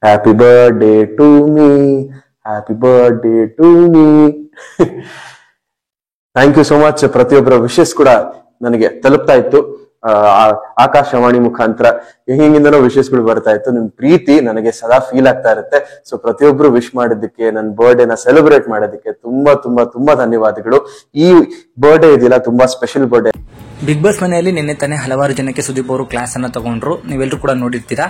Happy birthday to me, happy birthday to me. Thank you so much. ಪ್ರತಿಯೊಬ್ಬರ wishes ಕೂಡ ನನಗೆ ತಲುಪ್ತಾ ಇತ್ತು ಆಕಾಶವಾಣಿ ಮುಖಾಂತರ. ಹಿಂಗಿಂದನೋ ವಿಶಸ್ಗಳು ಬರ್ತಾ ಇತ್ತು. ನಿಮ್ ಪ್ರೀತಿ ನನಗೆ ಸದಾ ಫೀಲ್ ಆಗ್ತಾ ಇರುತ್ತೆ. ಸೊ ಪ್ರತಿಯೊಬ್ರು ವಿಶ್ ಮಾಡಿದ್ದಕ್ಕೆ, ನನ್ನ ಬರ್ಡೇನ ಸೆಲೆಬ್ರೇಟ್ ಮಾಡೋದಕ್ಕೆ ತುಂಬಾ ತುಂಬಾ ತುಂಬಾ ಧನ್ಯವಾದಗಳು. ಈ ಬರ್ಡೇ ಇದೆಯಲ್ಲ ತುಂಬಾ ಸ್ಪೆಷಲ್ ಬರ್ಡೇ. ಬಿಗ್ ಬಾಸ್ ಮನೆಯಲ್ಲಿ ನಿನ್ನೆ ತಾನೇ ಹಲವಾರು ಜನಕ್ಕೆ ಸುದೀಪ್ ಅವರು ಕ್ಲಾಸ್ ಅನ್ನ ತಗೊಂಡ್ರು. ನೀವೆಲ್ಲರೂ ಕೂಡ ನೋಡಿರ್ತೀರಾ.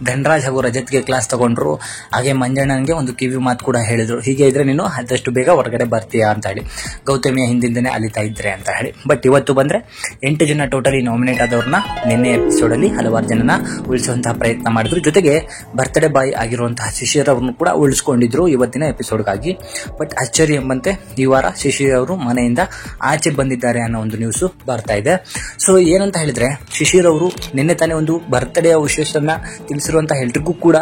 ಧನರಾಜ್ ಹಾಗೂ ರಜತ್ಗೆ ಕ್ಲಾಸ್ ತಗೊಂಡ್ರು. ಹಾಗೆ ಮಂಜಣ್ಣನಿಗೆ ಒಂದು ಕಿವಿ ಮಾತು ಕೂಡ ಹೇಳಿದ್ರು, ಹೀಗೆ ಇದ್ರೆ ನೀನು ಆದಷ್ಟು ಬೇಗ ಹೊರಗಡೆ ಬರ್ತೀಯಾ ಅಂತ ಹೇಳಿ, ಗೌತಮಿಯ ಹಿಂದಿಂದನೇ ಅಲಿತಾ ಇದ್ರೆ ಅಂತ ಹೇಳಿ. ಬಟ್ ಇವತ್ತು ಬಂದ್ರೆ 8 ಜನ ಟೋಟಲಿ ನಾಮಿನೇಟ್ ಆದವ್ರನ್ನ ನಿನ್ನೆ ಎಪಿಸೋಡ್ ಅಲ್ಲಿ ಹಲವಾರು ಜನನ ಉಳಿಸುವಂತಹ ಪ್ರಯತ್ನ ಮಾಡಿದ್ರು. ಜೊತೆಗೆ ಬರ್ತ್ಡೇ ಬಾಯ್ ಆಗಿರುವಂತಹ ಶಿಶಿರ್ ಅವ್ರನ್ನು ಕೂಡ ಉಳಿಸ್ಕೊಂಡಿದ್ರು ಇವತ್ತಿನ ಎಪಿಸೋಡ್ಗಾಗಿ. ಬಟ್ ಆಶ್ಚರ್ಯ ಎಂಬಂತೆ ಈ ವಾರ ಶಿಶಿರ್ ಅವರು ಮನೆಯಿಂದ ಆಚೆ ಬಂದಿದ್ದಾರೆ ಅನ್ನೋ ಒಂದು ನ್ಯೂಸ್ ಬರ್ತಾ ಇದೆ. ಸೊ ಏನಂತ ಹೇಳಿದ್ರೆ, ಶಿಶಿರ್ ಅವರು ನಿನ್ನೆ ತಾನೇ ಒಂದು ಬರ್ತ್ಡೇ ವಿಶೇಷವನ್ನ ತಿಳಿಸಿರುವಂತಹ ಎಲ್ರಿಗೂ ಕೂಡ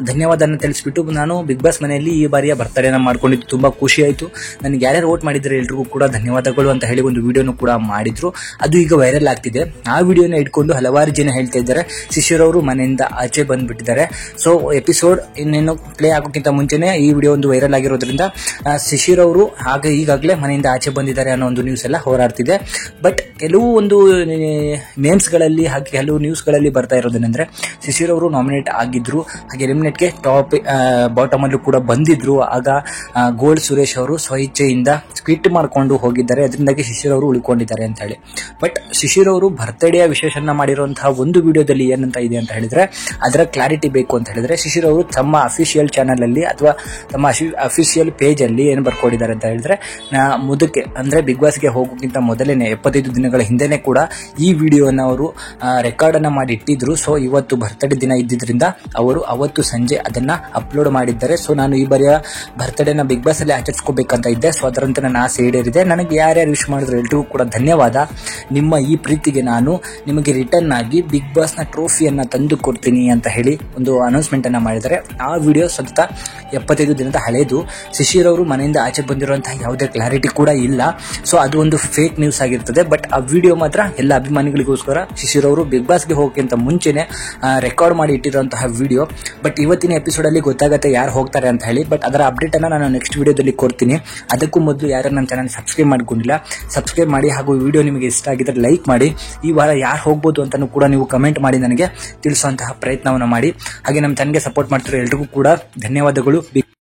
ಧನ್ಯವಾದನ ತಿಳಿಸ್ಬಿಟ್ಟು, ನಾನು ಬಿಗ್ ಬಾಸ್ ಮನೆಯಲ್ಲಿ ಈ ಬಾರಿಯ ಬರ್ತ್ಡೇನ ಮಾಡ್ಕೊಂಡಿದ್ದು ತುಂಬಾ ಖುಷಿ ಆಯಿತು, ನನಗೆ ಯಾರ್ಯಾರು ವೋಟ್ ಮಾಡಿದ್ರೆ ಎಲ್ರಿಗೂ ಕೂಡ ಧನ್ಯವಾದಗಳು ಅಂತ ಹೇಳಿ ಒಂದು ವಿಡಿಯೋನು ಕೂಡ ಮಾಡಿದ್ರು. ಅದು ಈಗ ವೈರಲ್ ಆಗ್ತಿದೆ. ಆ ವಿಡಿಯೋನ ಇಟ್ಕೊಂಡು ಹಲವಾರು ಜನ ಹೇಳ್ತಾ ಇದ್ದಾರೆ ಶಿಶಿರ್ ಅವರು ಮನೆಯಿಂದ ಆಚೆ ಬಂದ್ಬಿಟ್ಟಿದ್ದಾರೆ. ಸೊ ಎಪಿಸೋಡ್ ಇನ್ನೇನು ಪ್ಲೇ ಆಗೋಕ್ಕಿಂತ ಮುಂಚೆನೆ ಈ ವಿಡಿಯೋ ಒಂದು ವೈರಲ್ ಆಗಿರೋದ್ರಿಂದ ಶಿಶಿರ್ ಅವರು ಈಗಾಗಲೇ ಮನೆಯಿಂದ ಆಚೆ ಬಂದಿದ್ದಾರೆ ಅನ್ನೋ ಒಂದು ನ್ಯೂಸ್ ಎಲ್ಲ ಹೋರಾಡ್ತಿದೆ. ಬಟ್ ಕೆಲವು ಒಂದು ನೇಮ್ಸ್ ಗಳಲ್ಲಿ ಹಾಗೆ ಕೆಲವು ನ್ಯೂಸ್ ಗಳಲ್ಲಿ ಬರ್ತಾ ಇರೋದೇನೆಂದ್ರೆ, ಶಿಶಿರ್ ಅವರು ನಾಮಿನೇಟ್ ಆಗಿದ್ರು, ಹಾಗೆ ಎಲಿಮಿನೇಟ್ಗೆ ಟಾಪ್ ಬಾಟಮ್ ಅಲ್ಲೂ ಕೂಡ ಬಂದಿದ್ರು. ಆಗ ಗೋಲ್ಡ್ ಸುರೇಶ್ ಅವರು ಸ್ವಇಚ್ಛೆಯಿಂದ ಸ್ಕ್ವಿಟ್ ಮಾಡ್ಕೊಂಡು ಹೋಗಿದ್ದಾರೆ, ಅದರಿಂದಾಗಿ ಶಿಶಿರ್ ಅವರು ಉಳ್ಕೊಂಡಿದ್ದಾರೆ ಅಂತ ಹೇಳಿ. ಬಟ್ ಶಿಶಿರ್ ಅವರು ಬರ್ತ್ಡೇಯ ವಿಶೇಷನ ಮಾಡಿರುವಂತಹ ಒಂದು ವಿಡಿಯೋದಲ್ಲಿ ಏನಂತ ಇದೆ ಅಂತ ಹೇಳಿದ್ರೆ, ಅದರ ಕ್ಲಾರಿಟಿ ಬೇಕು ಅಂತ ಹೇಳಿದ್ರೆ, ಶಿಶಿರ್ ಅವರು ತಮ್ಮ ಅಫಿಷಿಯಲ್ ಚಾನಲ್ ಅಲ್ಲಿ ಅಥವಾ ತಮ್ಮ ಅಫಿಷಿಯಲ್ ಪೇಜ್ ಅಲ್ಲಿ ಏನು ಬರ್ಕೊಂಡಿದ್ದಾರೆ ಅಂತ ಹೇಳಿದ್ರೆ, ಮುದಕ್ಕೆ ಅಂದ್ರೆ ಬಿಗ್ ಬಾಸ್ಗೆ ಹೋಗೋಕ್ಕಿಂತ ಮೊದಲೇನೆ 75 ದಿನಗಳ ಹಿಂದೆನೆ ಕೂಡ ಈ ವಿಡಿಯೋನ ಅವರು ರೆಕಾರ್ಡ್ ಅನ್ನ ಮಾಡಿ ಇಟ್ಟಿದ್ರು. ಸೊ ಇವತ್ತು ಬರ್ತ್ಡೇ ದಿನ ಇದ್ದಿದ್ರಿಂದ ಅವರು ಅವತ್ತು ಸಂಜೆ ಅದನ್ನ ಅಪ್ಲೋಡ್ ಮಾಡಿದ್ದಾರೆ. ಸೊ ನಾನು ಈ ಬಾರಿಯ ಬರ್ತ್ಡೇನ ಬಿಗ್ ಬಾಸ್ ಅಲ್ಲಿ ಆಚರಿಸ್ಕೋಬೇಕಂತ ಇದ್ದೆ. ಸೊ ಅದರಂತೆ ನನ್ನ ಆಸೆ ಈಡೇರಿದೆ. ನನಗೆ ಯಾರ್ಯಾರು ವಿಶ್ ಮಾಡಿದ್ರು ಎಲ್ರಿಗೂ ಕೂಡ ಧನ್ಯವಾದ. ನಿಮ್ಮ ಈ ಪ್ರೀತಿಗೆ ನಾನು ನಿಮಗೆ ರಿಟರ್ನ್ ಆಗಿ ಬಿಗ್ ಬಾಸ್ ನ ಟ್ರೋಫಿಯನ್ನ ತಂದು ಕೊಡ್ತೀನಿ ಅಂತ ಹೇಳಿ ಒಂದು ಅನೌನ್ಸ್ಮೆಂಟ್ ಅನ್ನ ಮಾಡಿದ್ದಾರೆ. ಆ ವಿಡಿಯೋ ಸತತ 75 ದಿನದ ಹಳೆಯದು. ಶಿಶಿರ್ ಅವರು ಮನೆಯಿಂದ ಆಚೆ ಬಂದಿರುವಂತಹ ಯಾವುದೇ ಕ್ಲಾರಿಟಿ ಕೂಡ ಇಲ್ಲ. ಸೊ ಅದು ಒಂದು ಫೇಕ್ ನ್ಯೂಸ್ ಆಗಿರ್ತದೆ. ಬಟ್ ಆ ವಿಡಿಯೋ ಮಾತ್ರ ಎಲ್ಲ ಅಭಿಮಾನಿಗಳಿಗೋಸ್ಕರ ಶಿಶಿರ್ ಅವರು ಬಿಗ್ ಬಾಸ್ಗೆ ಹೋಗೋಕ್ಕಿಂತ ಮುಂಚೆನೆ ರೆಕಾರ್ಡ್ ಮಾಡಿ ಇಟ್ಟಿರುವಂತಹ ವಿಡಿಯೋ. ಬಟ್ ಇವತ್ತಿನ ಎಪಿಸೋಡ್ ಅಲ್ಲಿ ಗೊತ್ತಾಗುತ್ತೆ ಯಾರು ಹೋಗ್ತಾರೆ ಅಂತ ಹೇಳಿ. ಬಟ್ ಅದರ ಅಪ್ಡೇಟ್ ಅನ್ನ ನಾನು ನೆಕ್ಸ್ಟ್ ವಿಡಿಯೋದಲ್ಲಿ ಕೊಡ್ತೀನಿ. ಅದಕ್ಕೂ ಮೊದಲು ಯಾರು ನನ್ನ ಚಾನಲ್ ಸಬ್ಸ್ಕ್ರೈಬ್ ಮಾಡ್ಕೊಂಡಿಲ್ಲ, ಸಬ್ಸ್ಕ್ರೈಬ್ ಮಾಡಿ. ಹಾಗೂ ವಿಡಿಯೋ ನಿಮಗೆ ಇಷ್ಟ ಆಗಿದ್ರೆ ಲೈಕ್ ಮಾಡಿ. ಈ ವಾರ ಯಾರು ಹೋಗ್ಬೋದು ಅಂತಾನೂ ಕೂಡ ನೀವು ಕಮೆಂಟ್ ಮಾಡಿ ನನಗೆ ತಿಳಿಸುವಂತಹ ಪ್ರಯತ್ನವನ್ನು ಮಾಡಿ. ಹಾಗೆ ನಮ್ಮ ಚಾನಲ್ಗೆ ಸಪೋರ್ಟ್ ಮಾಡ್ತಿರೋ ಎಲ್ರಿಗೂ ಕೂಡ ಧನ್ಯವಾದಗಳು.